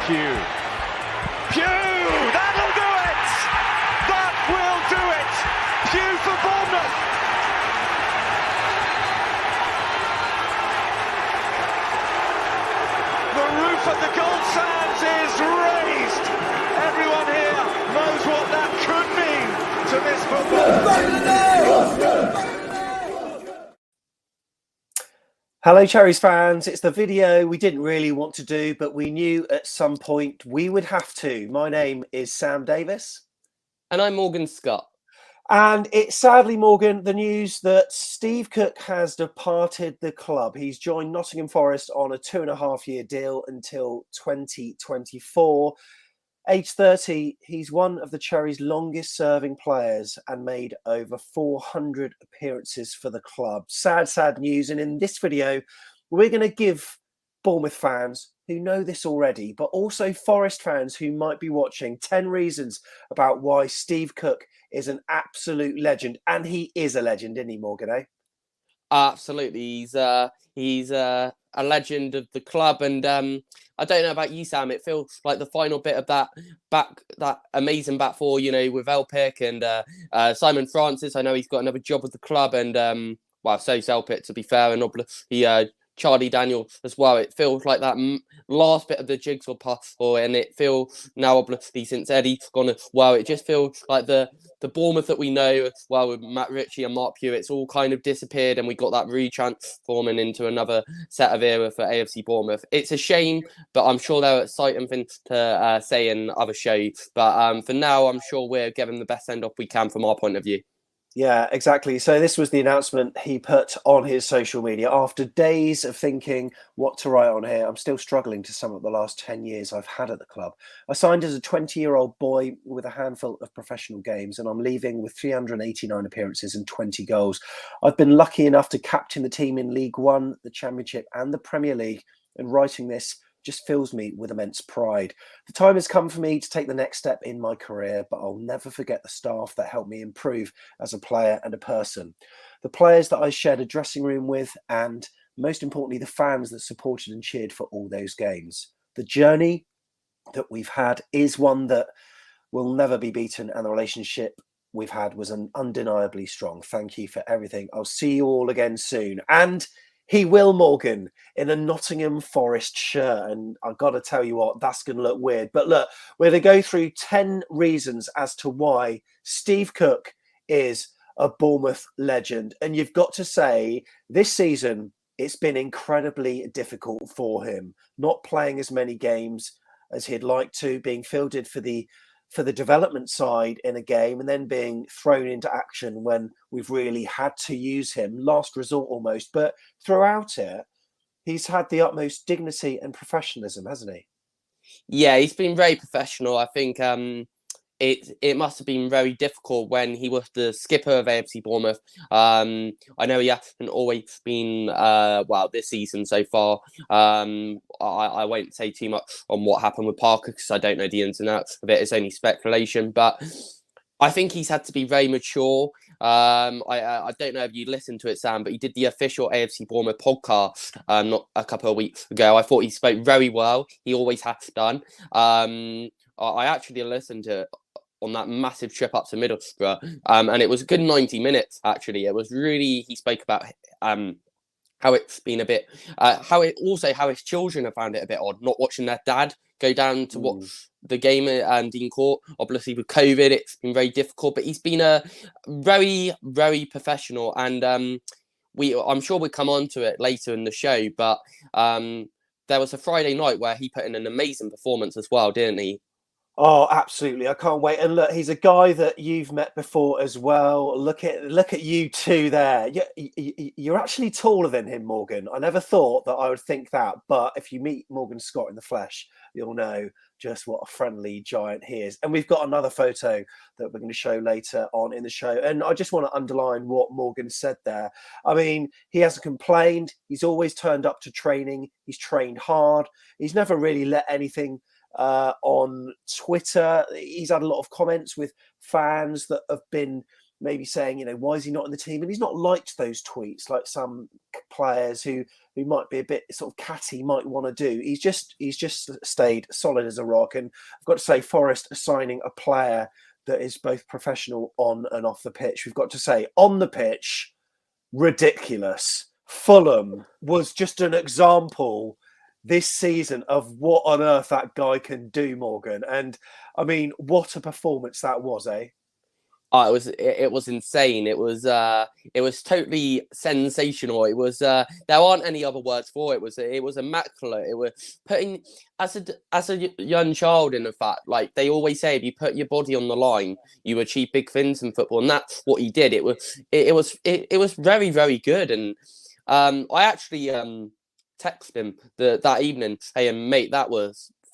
Pugh. That'll do it! That will do it! Pugh for Bournemouth! The roof of the Gold Sands is raised! Everyone here knows what that could mean to this football. Hello Cherries fans, it's the video we didn't really want to do, but we knew at some point we would have to. My name is Sam Davis. And I'm Morgan Scott. And it's sadly, Morgan, the news that Steve Cook has departed the club. He's joined Nottingham Forest on a 2.5-year deal until 2024. Age 30, he's one of the Cherries' longest serving players and made over 400 appearances for the club. Sad, sad news. And in this video, we're going to give Bournemouth fans who know this already, but also Forest fans who might be watching, 10 reasons about why Steve Cook is an absolute legend. And he is a legend, isn't he, Morgan, eh? Absolutely. He's a legend of the club. And I don't know about you, Sam. It feels like the final bit of that amazing back four, you know, with Elpic and Simon Francis. I know he's got another job with the club, and so's Elpic, to be fair, and obviously Charlie Daniel as well. It feels like that last bit of the jigsaw puzzle, and it feels now, obviously, since Eddie's gone as well, it just feels like the Bournemouth that we know, well, with Matt Ritchie and Mark Pugh, it's all kind of disappeared, and we got that retransforming into another set of era for AFC Bournemouth. It's a shame, but I'm sure they'll excite something to say in other shows. But for now, I'm sure we're giving the best send-off we can from our point of view. Yeah, exactly. So this was the announcement he put on his social media after days of thinking what to write on here. I'm still struggling to sum up the last 10 years I've had at the club. I signed as a 20-year-old boy with a handful of professional games, and I'm leaving with 389 appearances and 20 goals. I've been lucky enough to captain the team in League One, the Championship and the Premier League, and writing this just fills me with immense pride. The time has come for me to take the next step in my career, but I'll never forget the staff that helped me improve as a player and a person. The players that I shared a dressing room with, and most importantly, the fans that supported and cheered for all those games. The journey that we've had is one that will never be beaten, and the relationship we've had was undeniably strong. Thank you for everything. I'll see you all again soon. And he will, Morgan, in a Nottingham Forest shirt. And I've got to tell you what, that's going to look weird. But look, we're going to go through 10 reasons as to why Steve Cook is a Bournemouth legend. And you've got to say, this season, it's been incredibly difficult for him. Not playing as many games as he'd like to, being fielded for the development side in a game, and then being thrown into action when we've really had to use him, last resort almost. But throughout it, he's had the utmost dignity and professionalism, hasn't he? Yeah, he's been very professional. I think it must have been very difficult when he was the skipper of AFC Bournemouth. I know he hasn't always been this season so far. I won't say too much on what happened with Parker because I don't know the ins and outs of it. It's only speculation, but I think he's had to be very mature. I don't know if you listened to it, Sam, but he did the official AFC Bournemouth podcast not a couple of weeks ago. I thought he spoke very well. He always has done. I actually listened to it on that massive trip up to Middlesbrough, and it was a good 90 minutes, actually. It was really, he spoke about how it's been a bit, how his children have found it a bit odd, not watching their dad go down to watch the game at Dean Court. Obviously, with COVID, it's been very difficult, but he's been a very, very professional, and I'm sure we'll come on to it later in the show, but there was a Friday night where he put in an amazing performance as well, didn't he? Oh, absolutely. I can't wait. And look, he's a guy that you've met before as well. Look at you two there. You're actually taller than him, Morgan. I never thought that I would think that. But if you meet Morgan Scott in the flesh, you'll know just what a friendly giant he is. And we've got another photo that we're going to show later on in the show. And I just want to underline what Morgan said there. I mean, he hasn't complained. He's always turned up to training. He's trained hard. He's never really let anything on Twitter. He's had a lot of comments with fans that have been maybe saying, why is he not in the team? And he's not liked those tweets like some players who might be a bit sort of catty might want to do. He's just stayed solid as a rock. And I've got to say, Forest are signing a player that is both professional on and off the pitch. We've got to say, on the pitch, ridiculous. Fulham was just an example this season of what on earth that guy can do, Morgan. And I mean, what a performance that was, eh? Oh, it was insane. It was totally sensational. It was there aren't any other words for it. It was immaculate. It was putting as a young child, in fact, like they always say, if you put your body on the line, you achieve big things in football, and that's what he did. It was very, very good. And I actually texted him that evening saying, mate,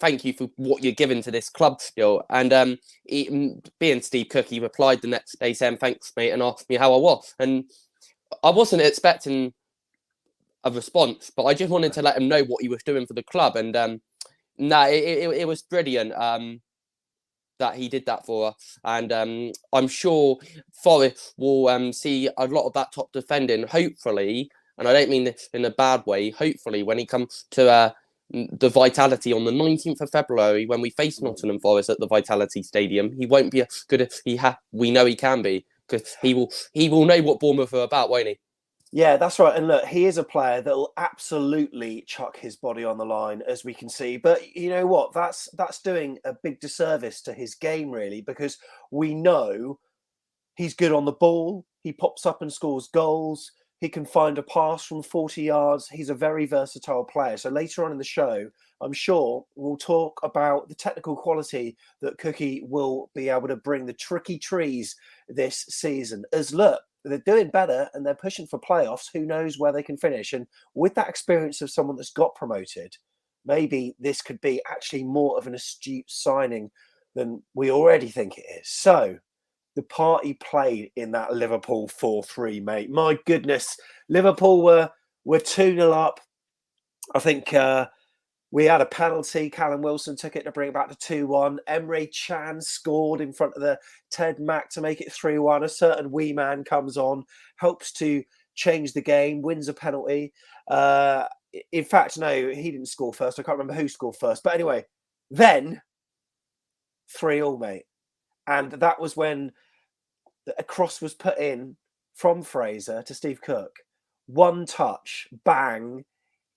thank you for what you're giving to this club still. And being Steve Cook, he replied the next day saying, thanks, mate, and asked me how I was. And I wasn't expecting a response, but I just wanted to let him know what he was doing for the club. And it was brilliant that he did that for us. And I'm sure Forest will see a lot of that top defending, hopefully, and I don't mean this in a bad way, hopefully, when he comes to the Vitality on the 19th of February, when we face Nottingham Forest at the Vitality Stadium, he won't be as good as we know he can be, because he will know what Bournemouth are about, won't he? Yeah, that's right. And look, he is a player that will absolutely chuck his body on the line, as we can see. But you know what? That's doing a big disservice to his game, really, because we know he's good on the ball. He pops up and scores goals. He can find a pass from 40 yards. He's a very versatile player. So later on in the show, I'm sure we'll talk about the technical quality that Cookie will be able to bring the tricky trees this season. As look, they're doing better and they're pushing for playoffs. Who knows where they can finish? And with that experience of someone that's got promoted, maybe this could be actually more of an astute signing than we already think it is. So the party played in that Liverpool 4-3, mate. My goodness. Liverpool were 2-0 up. I think we had a penalty. Callum Wilson took it to bring it back to 2-1. Emre Can scored in front of the Ted Mack to make it 3-1. A certain wee man comes on, helps to change the game, wins a penalty. In fact, no, he didn't score first. I can't remember who scored first. But anyway, then 3-3, mate. And that was when a cross was put in from Fraser to Steve Cook. One touch, bang,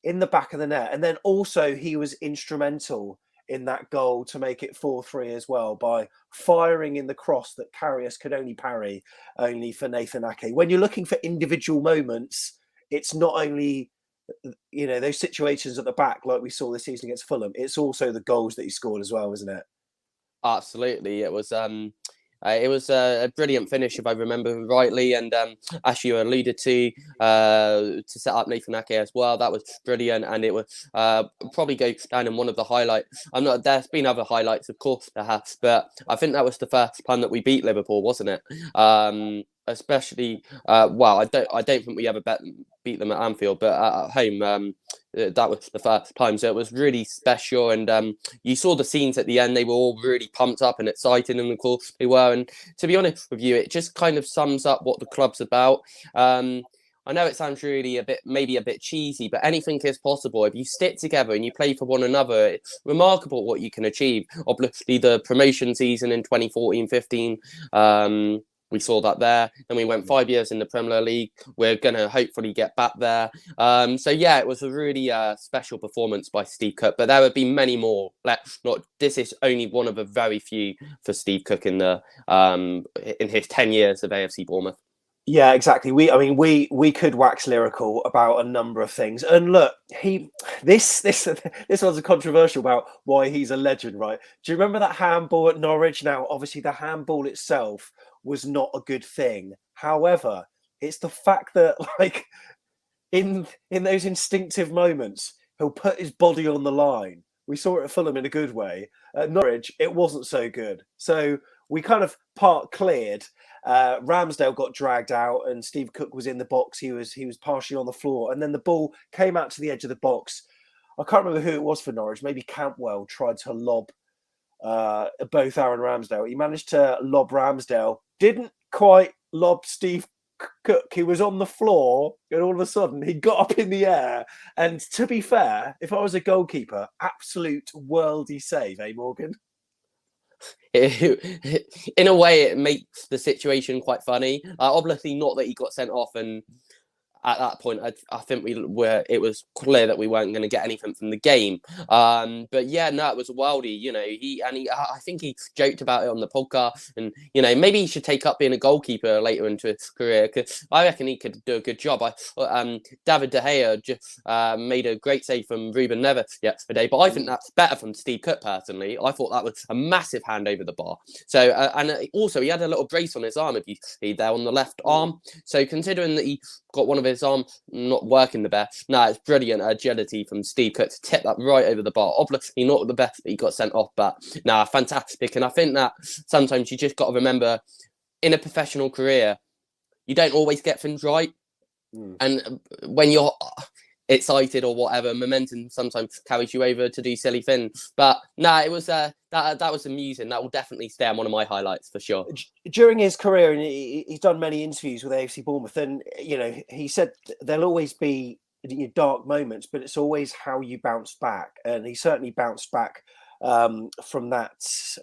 in the back of the net. And then also he was instrumental in that goal to make it 4-3 as well, by firing in the cross that Karius could only parry, only for Nathan Ake. When you're looking for individual moments, it's not only those situations at the back like we saw this season against Fulham, it's also the goals that he scored as well, isn't it? Absolutely. It was a brilliant finish, if I remember rightly, and as you alluded to set up Nathan Ake as well. That was brilliant, and it was probably go down in one of the highlights. There's been other highlights, of course, there has, but I think that was the first time that we beat Liverpool, wasn't it? Especially, I don't think we ever beat them at Anfield, but at home, that was the first time. So it was really special, and you saw the scenes at the end. They were all really pumped up and excited, and of course they were. And to be honest with you, it just kind of sums up what the club's about. I know it sounds really maybe a bit cheesy, but anything is possible if you stick together and you play for one another. It's remarkable what you can achieve. Obviously, the promotion season in 2014-15. We saw that there. Then we went 5 years in the Premier League. We're going to hopefully get back there. So, yeah, it was a really special performance by Steve Cook. But there would be many more. This is only one of a very few for Steve Cook in his 10 years of AFC Bournemouth. Yeah, exactly. We could wax lyrical about a number of things. And look, this one's a controversial about why he's a legend, right? Do you remember that handball at Norwich? Now, obviously, the handball itself was not a good thing. However, it's the fact that, like, in those instinctive moments, he'll put his body on the line. We saw it at Fulham in a good way. At Norwich, it wasn't so good. So we kind of part cleared. Ramsdale got dragged out, and Steve Cook was in the box. He was partially on the floor, and then the ball came out to the edge of the box. I can't remember who it was for Norwich. Maybe Campbell tried to lob both Aaron Ramsdale. He managed to lob Ramsdale. Didn't quite lobbed Steve Cook. He was on the floor, and all of a sudden he got up in the air. And to be fair, if I was a goalkeeper, absolute worldy save, eh, Morgan? In a way, it makes the situation quite funny. Obviously, not that he got sent off, and at that point, I think it was clear that we weren't going to get anything from the game. But yeah, no, it was a worldie. I think he joked about it on the podcast, and maybe he should take up being a goalkeeper later into his career, because I reckon he could do a good job. David De Gea just made a great save from Ruben Neves yesterday, but I think that's better from Steve Cook personally. I thought that was a massive hand over the bar. So and also he had a little brace on his arm, if you see there on the left arm. So considering that he got one of his arm not working the best. It's brilliant agility from Steve Cook to tip that right over the bar. Obviously not the best that he got sent off, but fantastic. And I think that sometimes you just got to remember, in a professional career, you don't always get things right. And when you're excited or whatever, momentum sometimes carries you over to do silly things. But it was that was amusing. That will definitely stay on one of my highlights for sure. During his career, and he's done many interviews with AFC Bournemouth, and he said there'll always be dark moments, but it's always how you bounce back. And he certainly bounced back from that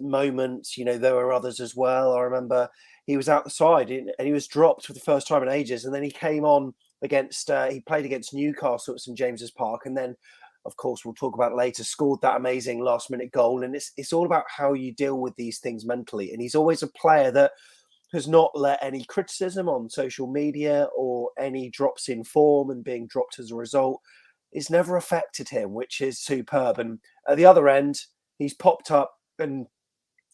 moment. There were others as well. I remember he was out the side and he was dropped for the first time in ages, and then he came on against he played against Newcastle at St James's Park, and then, of course, we'll talk about it later, scored that amazing last minute goal. And it's all about how you deal with these things mentally. And he's always a player that has not let any criticism on social media or any drops in form and being dropped as a result. It's never affected him, which is superb. And at the other end, he's popped up and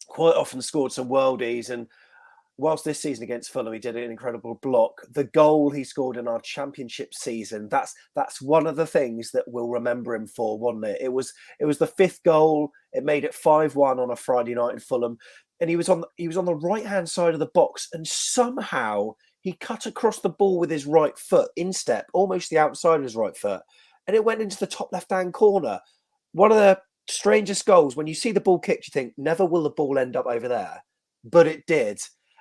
quite often scored some worldies. And whilst this season against Fulham, he did an incredible block. The goal he scored in our championship season, that's one of the things that we'll remember him for, wasn't it? It was the fifth goal. It made it 5-1 on a Friday night in Fulham. And he was on the right-hand side of the box, and somehow he cut across the ball with his right foot, instep, almost the outside of his right foot. And it went into the top left-hand corner. One of the strangest goals. When you see the ball kicked, you think, never will the ball end up over there. But it did.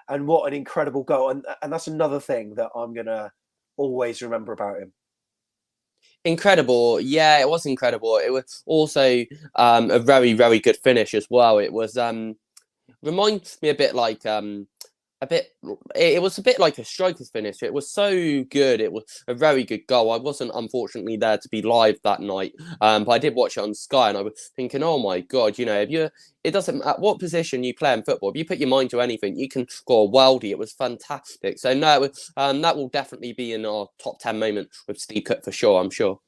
And what an incredible goal. And that's another thing that I'm going to always remember about him. Incredible. Yeah, it was incredible. It was also a very, very good finish as well. It was reminds me a bit like it was a bit like a striker's finish. It was so good. It was a very good goal. I wasn't unfortunately there to be live that night, but I did watch it on Sky, and I was thinking, oh my god, it doesn't matter what position you play in football. If you put your mind to anything, you can score a worldie. It was fantastic. So no, it was, that will definitely be in our top 10 moments with Steve Cook for sure. I'm sure.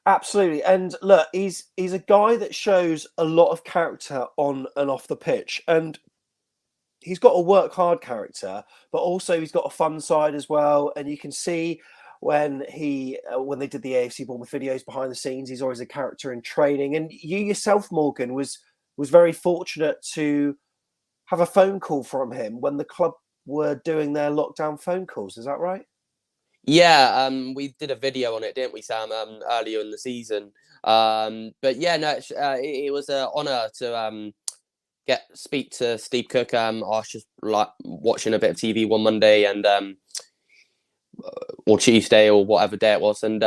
Absolutely. And look, he's a guy that shows a lot of character on and off the pitch, and he's got a work hard character, but also he's got a fun side as well. And you can see when they did the AFC Bournemouth videos behind the scenes, he's always a character in training. And you yourself, Morgan, was very fortunate to have a phone call from him when the club were doing their lockdown phone calls. Is that right? Yeah, we did a video on it, didn't we, Sam, earlier in the season. But yeah, no, it was an honour to speak to Steve Cook. I was just like watching a bit of TV one Monday and or Tuesday or whatever day it was, and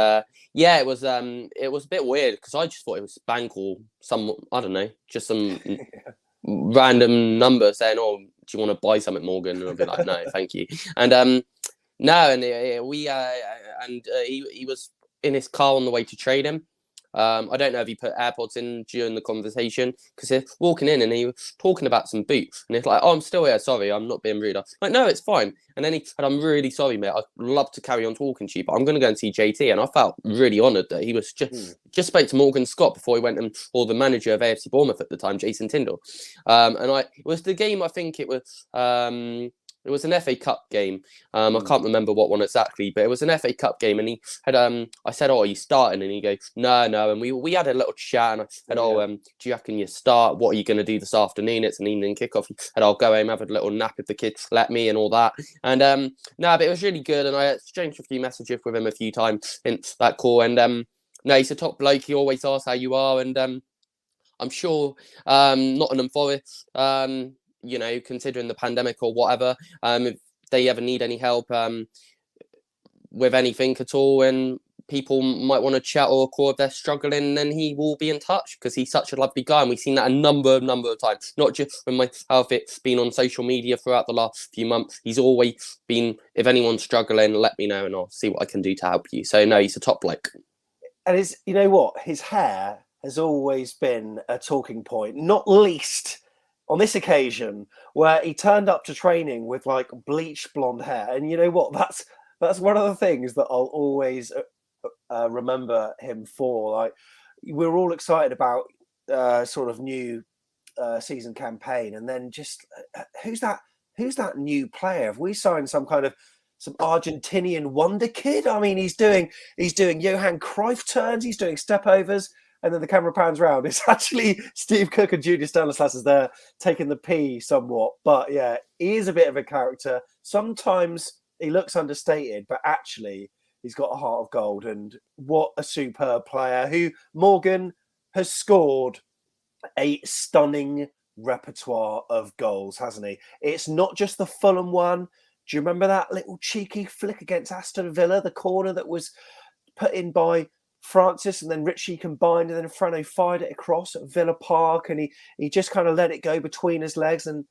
yeah, it was a bit weird because I just thought it was bank or some, I don't know, just some random number saying, "Oh, do you want to buy something, Morgan?" And I'd be like, "No, thank you." And no, and he was in his car on the way to training. I don't know if he put AirPods in during the conversation, because he's walking in and he was talking about some boots, and he's like, "Oh, I'm still here. Sorry, I'm not being rude." I'm like, "No, it's fine." And then he said, "I'm really sorry, mate. I'd love to carry on talking to you, but I'm going to go and see JT." And I felt really honoured that he was just spoke to Morgan Scott before he went or the manager of AFC Bournemouth at the time, Jason Tyndall. And it was the game. I think it was. It was an FA Cup game. I can't remember what one exactly, but it was an FA Cup game. And he had, I said, "Oh, are you starting?" And he goes, No. And we had a little chat. And I said, "Oh, do you reckon you start? What are you going to do this afternoon? It's an evening kickoff." And I'll go home, have a little nap if the kids let me, and all that. And no, but it was really good. And I exchanged a few messages with him a few times in that call. And no, he's a top bloke. He always asks how you are. And I'm sure Nottingham Forest, considering the pandemic or whatever, they ever need any help with anything at all, and people might want to chat or call if they're struggling, then he will be in touch, because he's such a lovely guy, and we've seen that a number of times. Not just when myself, it's been on social media throughout the last few months. He's always been, if anyone's struggling, let me know and I'll see what I can do to help you. So no, he's a top bloke. And you know what? His hair has always been a talking point, not least on this occasion where he turned up to training with like bleached blonde hair. And you know what? That's one of the things that I'll always remember him for. Like, we're all excited about sort of new season campaign, and then just who's that new player? Have we signed some Argentinian wonder kid? I mean, he's doing Johan Cruyff turns, he's doing stepovers, and then the camera pans round. It's actually Steve Cook and Julius Stanislas there taking the pee somewhat. But yeah, he is a bit of a character. Sometimes he looks understated, but actually he's got a heart of gold. And what a superb player, who, Morgan, has scored a stunning repertoire of goals, hasn't he? It's not just the Fulham one. Do you remember that little cheeky flick against Aston Villa, the corner that was put in by Francis, and then Ritchie combined, and then Frano fired it across at Villa Park, and he just kind of let it go between his legs, and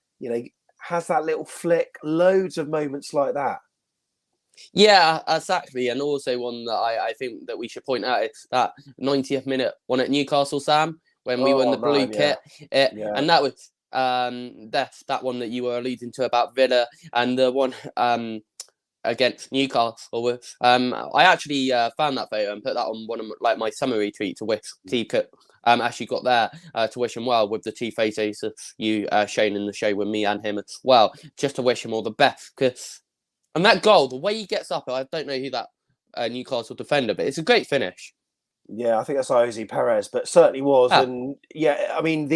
has that little flick. Loads of moments like that. Yeah, exactly. And also one that I think that we should point out is that 90th minute one at Newcastle, Sam, when we were in the blue kit. And that was that one that you were alluding to about Villa, and the one against Newcastle. I actually found that photo and put that on one of my summary tweets to wish T Cook actually got there to wish him well, with the two photos you shown in the show with me and him as well, just to wish him all the best. And that goal, the way he gets up, I don't know who that Newcastle defender, but it's a great finish. Yeah, I think that's Jose Perez, but certainly was. And yeah, I mean,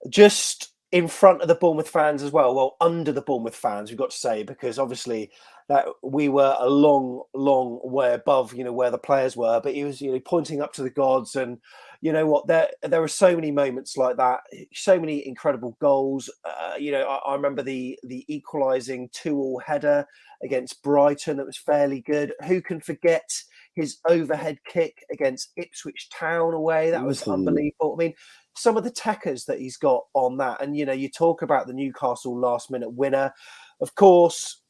just in front of the Bournemouth fans as well, under the Bournemouth fans, we've got to say, because obviously that we were a long, long way above, where the players were, but he was, pointing up to the gods. And you know what, there are so many moments like that, so many incredible goals. I remember the equalising 2-2 header against Brighton that was fairly good. Who can forget his overhead kick against Ipswich Town away? That was unbelievable. I mean, some of the techers that he's got on that. And, you talk about the Newcastle last-minute winner. Of course,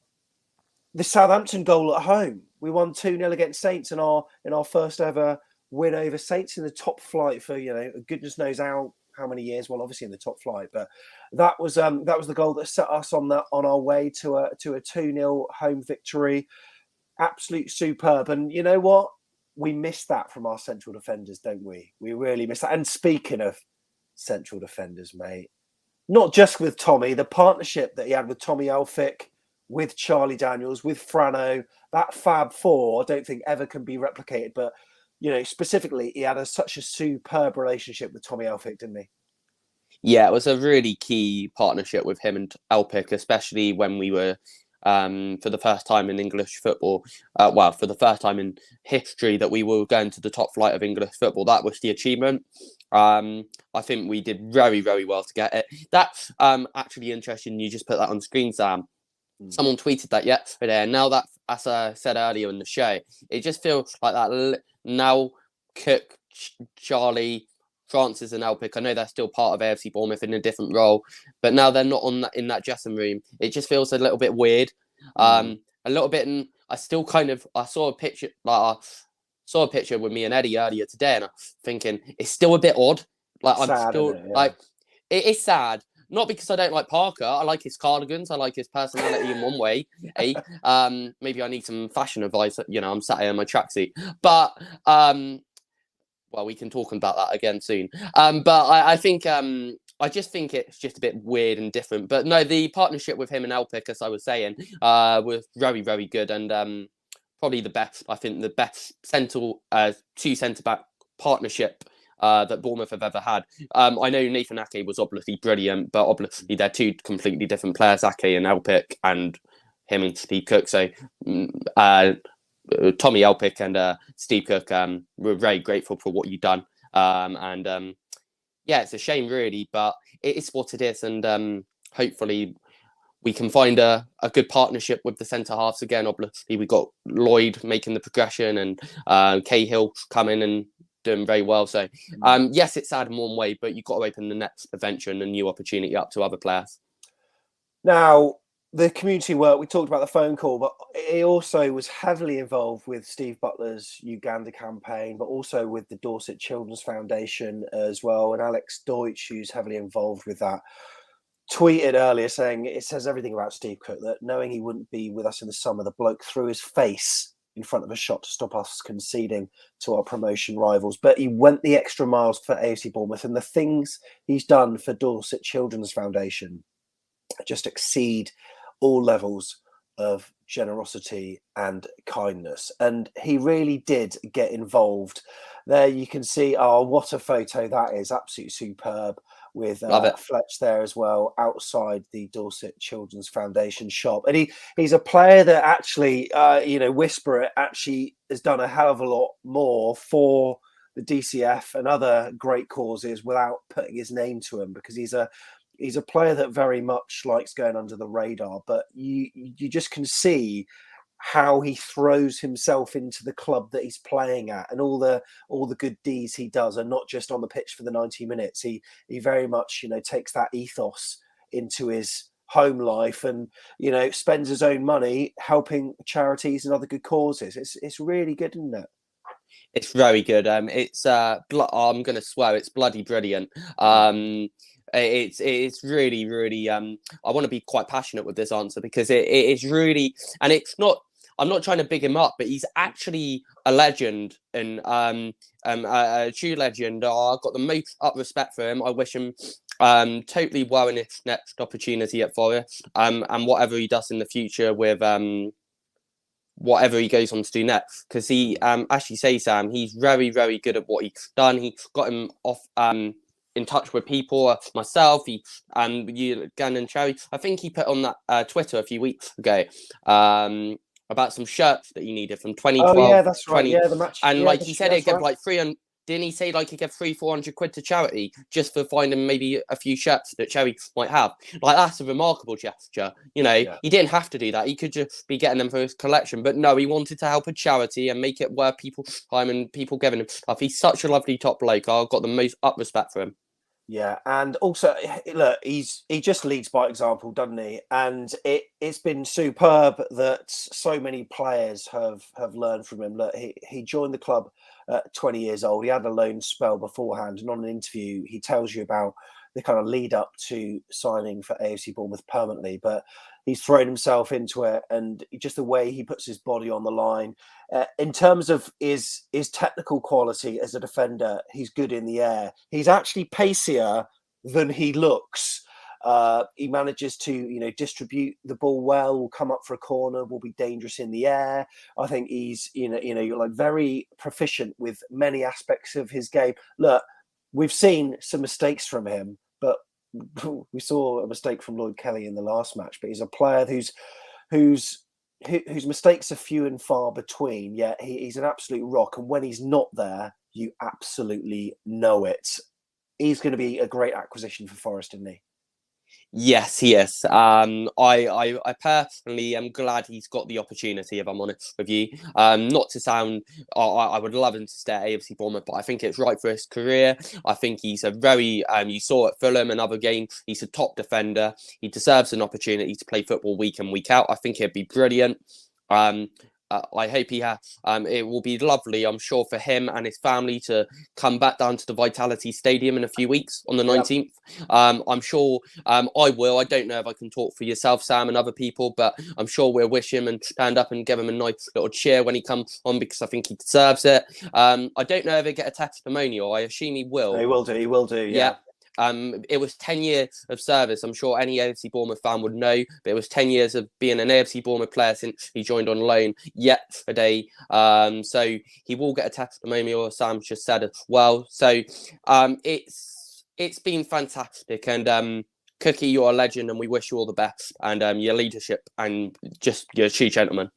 the Southampton goal at home. We won 2-0 against Saints in our first ever win over Saints in the top flight for, goodness knows how many years. Well, obviously in the top flight, but that was the goal that set us on our way to a 2-0 home victory. Absolute superb. And you know what? We missed that from our central defenders, don't we? We really missed that. And speaking of central defenders, mate, not just with Tommy, the partnership that he had with Tommy Elphick, with Charlie Daniels, with Frano, that Fab Four, I don't think ever can be replicated. But, specifically, he had such a superb relationship with Tommy Elphick, didn't he? Yeah, it was a really key partnership with him and Elphick, especially when we were, for the first time in English football, for the first time in history that we were going to the top flight of English football. That was the achievement. I think we did very, very well to get it. That's actually interesting. You just put that on screen, Sam. Someone tweeted that yesterday, and now that, as I said earlier in the show, it just feels like that now Cook, Charlie, Francis and Elphick, I know they're still part of AFC Bournemouth in a different role, but now they're not in that dressing room. It just feels a little bit weird. A little bit, and I still I saw a picture, with me and Eddie earlier today, and I'm thinking it's still a bit odd. Like, I'm sad, still it is sad. Not because I don't like Parker. I like his cardigans. I like his personality in one way. Maybe I need some fashion advice. I'm sat here in my tracksuit. But, we can talk about that again soon. But I think, I just think it's just a bit weird and different. But no, the partnership with him and Elphick, as I was saying, was very, very good. And probably the best, I think, the best two centre-back partnership that Bournemouth have ever had. I know Nathan Ake was obviously brilliant, but obviously they're two completely different players, Ake and Elphick, and him and Steve Cook. So Tommy Elphick and Steve Cook, we're very grateful for what you've done. It's a shame really, but it is what it is. And hopefully we can find a good partnership with the centre halves again. Obviously, we got Lloyd making the progression and Cahill coming and doing very well. So, yes, it's sad in one way, but you've got to open the next adventure and a new opportunity up to other players. Now, the community work, we talked about the phone call, but he also was heavily involved with Steve Butler's Uganda campaign, but also with the Dorset Children's Foundation as well. And Alex Deutsch, who's heavily involved with that, tweeted earlier saying it says everything about Steve Cook, that knowing he wouldn't be with us in the summer, the bloke threw his face in front of a shot to stop us conceding to our promotion rivals. But he went the extra miles for AFC Bournemouth, and the things he's done for Dorset Children's Foundation just exceed all levels of generosity and kindness. And he really did get involved. There you can see, oh, what a photo that is. Absolutely superb, with Fletch there as well, outside the Dorset Children's Foundation shop. And he's a player that actually, Whisper It actually has done a hell of a lot more for the DCF and other great causes without putting his name to him, because he's a player that very much likes going under the radar, but you just can see how he throws himself into the club that he's playing at, and all the good deeds he does are not just on the pitch for the 90 minutes. He very much, takes that ethos into his home life and, spends his own money helping charities and other good causes. It's really good, isn't it? It's very good. It's I'm going to swear, it's bloody brilliant. It's really, really, I want to be quite passionate with this answer, because it is really, and it's not, I'm not trying to big him up, but he's actually a legend, and a true legend. I've got the most up respect for him. I wish him totally well in his next opportunity at Forest, and whatever he does in the future with whatever he goes on to do next, because he actually say, Sam, he's very, very good at what he's done. He got him off in touch with people, myself, Uganda and Cherries. I think he put on that Twitter a few weeks ago about some shirts that he needed from 2012. Oh yeah, that's right. Yeah, the match. And yeah, he said he'd give like 300. Didn't he say like he'd give 300-400 quid to charity just for finding maybe a few shirts that Cherry might have? Like, that's a remarkable gesture. He didn't have to do that. He could just be getting them for his collection. But no, he wanted to help a charity and make it worth people's time and people giving him stuff. He's such a lovely top bloke. I've got the most up respect for him. Yeah, and also, look, he just leads by example, doesn't he? And it's been superb that so many players have learned from him. Look, he joined the club at 20 years old. He had a loan spell beforehand, and on an interview, he tells you about the kind of lead up to signing for AFC Bournemouth permanently. But he's thrown himself into it, and just the way he puts his body on the line. In terms of his technical quality as a defender, he's good in the air. He's actually pacier than he looks. He manages to, distribute the ball well, will come up for a corner, will be dangerous in the air. I think he's, like very proficient with many aspects of his game. Look, we've seen some mistakes from him, but we saw a mistake from Lloyd Kelly in the last match. But he's a player whose mistakes are few and far between, yet he's an absolute rock. And when he's not there, you absolutely know it. He's going to be a great acquisition for Forest, isn't he? Yes, he is. I personally am glad he's got the opportunity, if I'm honest with you. Not to sound, I would love him to stay at AFC Bournemouth, but I think it's right for his career. I think he's a very, you saw at Fulham, another game, he's a top defender. He deserves an opportunity to play football week in, week out. I think he'd be brilliant. I hope he has. It will be lovely, I'm sure, for him and his family to come back down to the Vitality Stadium in a few weeks on the 19th. I'm sure I will. I don't know if I can talk for yourself, Sam, and other people, but I'm sure we'll wish him and stand up and give him a nice little cheer when he comes on, because I think he deserves it. I don't know if he'll get a testimonial. I assume he will. He will do. He will do. Yeah. It was 10 years of service. I'm sure any AFC Bournemouth fan would know, but it was 10 years of being an AFC Bournemouth player since he joined on loan yesterday. So he will get a testimonial, as Sam just said as well. So it's been fantastic. And Cookie, you're a legend, and we wish you all the best, and your leadership, and just you're a true gentleman.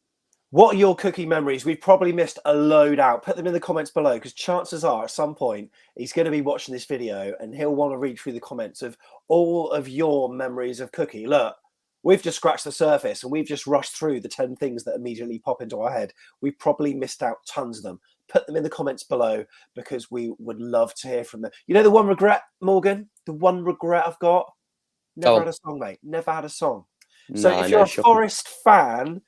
What are your Cookie memories? We've probably missed a load out. Put them in the comments below, because chances are at some point he's going to be watching this video and he'll want to read through the comments of all of your memories of Cookie. Look, we've just scratched the surface and we've just rushed through the 10 things that immediately pop into our head. We've probably missed out tons of them. Put them in the comments below because we would love to hear from them. You know the one regret, Morgan? The one regret I've got? Never had a song, mate. Never had a song. So if you're a Forest fan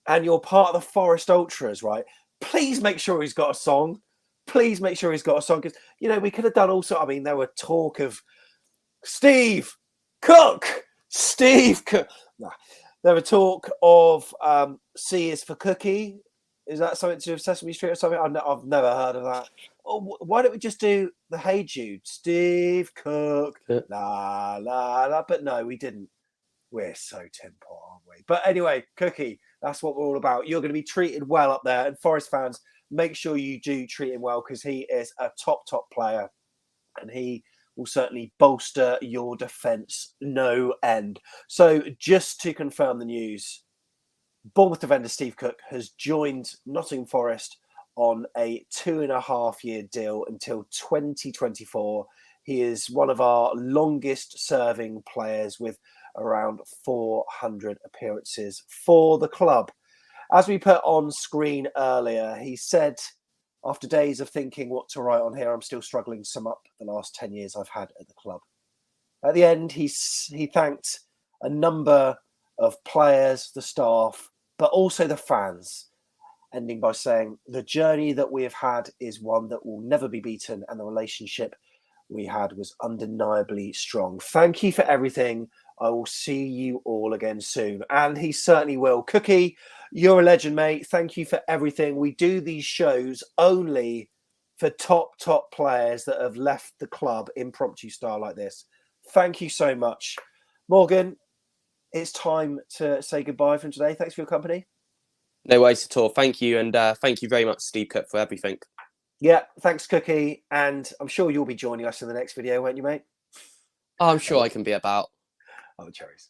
and you're part of the Forest Ultras, right, please make sure he's got a song. Please make sure he's got a song. Because, you know, we could have done also, I mean, there were talk of Steve Cook. Nah. There were talk of C is for Cookie. Is that something to do with Sesame Street or something? I've never heard of that. Oh, why don't we just do the Hey Jude? Steve Cook. La, la, la. But no, we didn't. We're so tin pot, aren't we? But anyway, Cookie, that's what we're all about. You're going to be treated well up there. And Forest fans, make sure you do treat him well because he is a top player. And he will certainly bolster your defence no end. So just to confirm the news, Bournemouth defender Steve Cook has joined Nottingham Forest on a 2.5-year deal until 2024. He is one of our longest serving players with around 400 appearances for the club. As we put on screen earlier, he said, after days of thinking what to write on here, I'm still struggling to sum up the last 10 years I've had at the club. At the end, he thanked a number of players, the staff, but also the fans, ending by saying, the journey that we have had is one that will never be beaten, and the relationship we had was undeniably strong. Thank you for everything. I will see you all again soon. And he certainly will. Cookie, you're a legend, mate. Thank you for everything. We do these shows only for top players that have left the club impromptu style like this. Thank you so much. Morgan, it's time to say goodbye from today. Thanks for your company. No worries at all. Thank you. And thank you very much, Steve Cook, for everything. Yeah, thanks, Cookie. And I'm sure you'll be joining us in the next video, won't you, mate? I'm sure I can be about. Oh, Cherries.